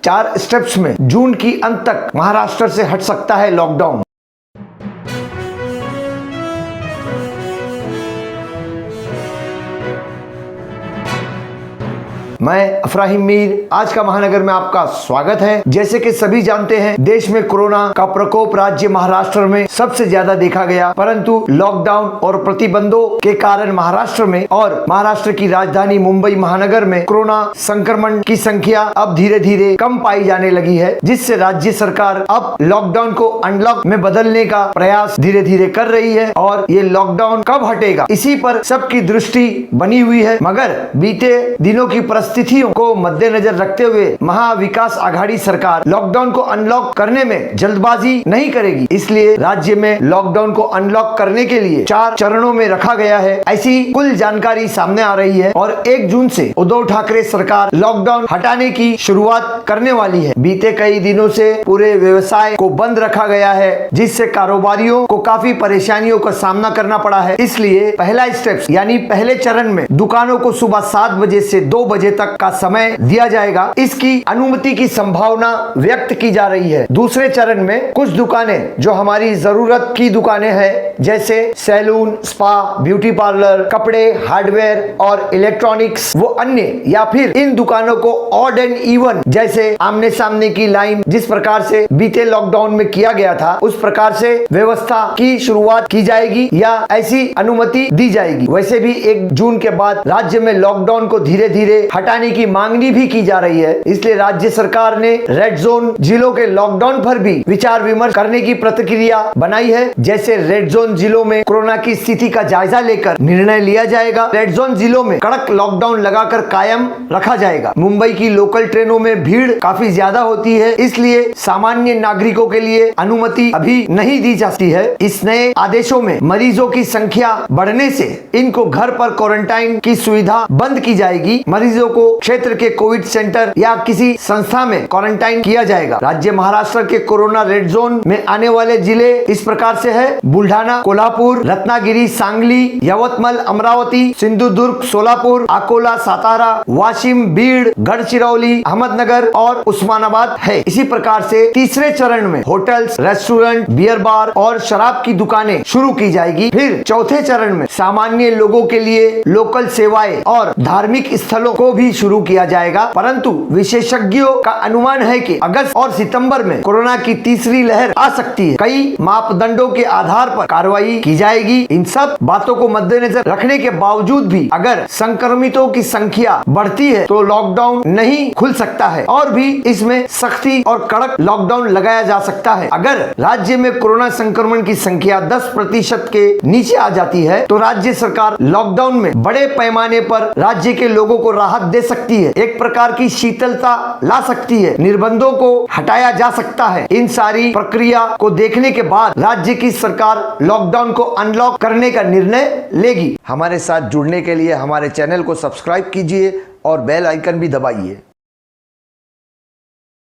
4 steps में जून की अंत तक महाराष्ट्र से हट सकता है लॉकडाउन। मैं अफराहिम मीर, आज का महानगर में आपका स्वागत है। जैसे कि सभी जानते हैं, देश में कोरोना का प्रकोप राज्य महाराष्ट्र में सबसे ज्यादा देखा गया, परंतु लॉकडाउन और प्रतिबंधों के कारण महाराष्ट्र में और महाराष्ट्र की राजधानी मुंबई महानगर में कोरोना संक्रमण की संख्या अब धीरे धीरे कम पाई जाने लगी है, जिससे राज्य सरकार अब लॉकडाउन को अनलॉक में बदलने का प्रयास धीरे धीरे कर रही है। और ये लॉकडाउन कब हटेगा, इसी पर सबकी दृष्टि बनी हुई है। मगर बीते दिनों की परिस्थितियों को मद्देनजर रखते हुए महाविकास आघाड़ी सरकार लॉकडाउन को अनलॉक करने में जल्दबाजी नहीं करेगी, इसलिए राज्य में लॉकडाउन को अनलॉक करने के लिए 4 चरणों में रखा गया है, ऐसी कुल जानकारी सामने आ रही है। और 1 जून से उद्धव ठाकरे सरकार लॉकडाउन हटाने की शुरुआत करने वाली है। बीते कई दिनों से पूरे व्यवसाय को बंद रखा गया है, जिससे कारोबारियों को काफी परेशानियों का सामना करना पड़ा है। इसलिए पहला स्टेप यानी पहले चरण में दुकानों को सुबह 7 बजे से 2 बजे तक का समय दिया जाएगा। इसकी अनुमति की संभावना व्यक्त की जा रही है। दूसरे चरण में कुछ दुकानें जो हमारी जरूरत की दुकानें हैं, जैसे सैलून, स्पा, ब्यूटी पार्लर, कपड़े, हार्डवेयर और इलेक्ट्रॉनिक्स, वो अन्य या फिर इन दुकानों को ऑड एंड इवन जैसे आमने सामने की लाइन जिस प्रकार से बीते लॉकडाउन में किया गया था, उस प्रकार से व्यवस्था की शुरुआत की जाएगी या ऐसी अनुमति दी जाएगी। वैसे भी 1 जून के बाद राज्य में लॉकडाउन को धीरे धीरे हटाने की मांगनी भी की जा रही है। इसलिए राज्य सरकार ने रेड जोन जिलों के लॉकडाउन पर भी विचार विमर्श करने की प्रतिक्रिया बनाई है। जैसे रेड जोन जिलों में कोरोना की स्थिति का जायजा लेकर निर्णय लिया जाएगा। रेड जोन जिलों में कड़क लॉकडाउन लगाकर कायम रखा जाएगा। मुंबई की लोकल ट्रेनों में भीड़ काफी ज्यादा होती है, इसलिए सामान्य नागरिकों के लिए अनुमति अभी नहीं दी जाती है। इस नए आदेशों में मरीजों की संख्या बढ़ने से इनको घर पर क्वारंटाइन की सुविधा बंद की जाएगी। मरीजों को क्षेत्र के कोविड सेंटर या किसी संस्था में क्वारंटाइन किया जाएगा। राज्य महाराष्ट्र के कोरोना रेड जोन में आने वाले जिले इस प्रकार से है: बुलढाणा, कोल्हापुर, रत्नागिरी, सांगली, यवतमाल, अमरावती, सिंधुदुर्ग, सोलापुर, अकोला, सातारा, वाशिम, बीड, गढ़चिरौली, अहमदनगर और उस्मानाबाद है। इसी प्रकार से तीसरे चरण में होटल्स, रेस्टोरेंट, बियर बार और शराब की दुकानें शुरू की जाएगी। फिर चौथे चरण में सामान्य लोगों के लिए लोकल सेवाएं और धार्मिक स्थलों को भी शुरू किया जाएगा। परंतु विशेषज्ञों का अनुमान है कि अगस्त और सितंबर में कोरोना की तीसरी लहर आ सकती है। कई मापदंडों के आधार पर कार्रवाई की जाएगी। इन सब बातों को मद्देनजर रखने के बावजूद भी अगर संक्रमितों की संख्या बढ़ती है तो लॉकडाउन नहीं खुल सकता है और भी इसमें सख्ती और कड़क लॉकडाउन लगाया जा सकता है। अगर राज्य में कोरोना संक्रमण की संख्या 10% के नीचे आ जाती है तो राज्य सरकार लॉकडाउन में बड़े पैमाने पर राज्य के लोगों को राहत दे सकती है, एक प्रकार की शीतलता ला सकती है, निर्बंधों को हटाया जा सकता है। इन सारी प्रक्रिया को देखने के बाद राज्य की सरकार लॉकडाउन को अनलॉक करने का निर्णय लेगी। हमारे साथ जुड़ने के लिए हमारे चैनल को सब्सक्राइब कीजिए और बेल आइकन भी दबाइए।